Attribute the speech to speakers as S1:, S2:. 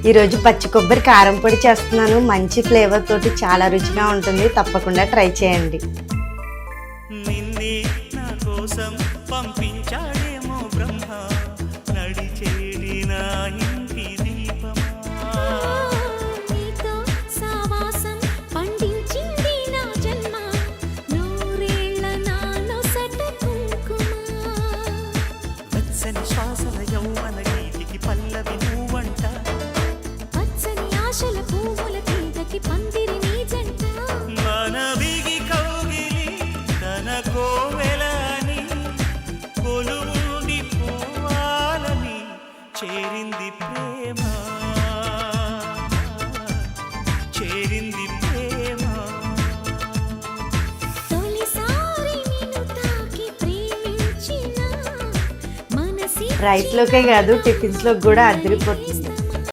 S1: ఈరోజు పచ్చి కొబ్బరి కారం పొడి చేస్తున్నాను. మంచి ఫ్లేవర్ తోటి చాలా రుచిగా ఉంటుంది. తప్పకుండా ట్రై చేయండి.
S2: నిన్నే నా కోసం పంపించాడేమో బ్రహ్మ, నడిచేడి నా ఇంటి దీపమా.
S3: నీతో సావాసం పండించింది నా జన్మ, నూరేళ్ల నాలో సట కుంకుమ.
S2: వెచ్చని శ్వాసల యౌవన గీతికి పల్లవి నువ్వంట,
S3: పచ్చని ఆశల పువ్వుల తీగకి పందిరి నీ జంట.
S2: మనవిగి కౌగిలి తన కోవెలని, కొలువుండి పోవాలని చేరింది ప్రేమ, చేరింది ప్రేమ.
S3: తొలిసారి నిన్ను తాకి ప్రేమించిన మనసి
S1: రైస్లోకే కాదు టిఫిన్స్లోకి కూడా అదిరిపోతుంది.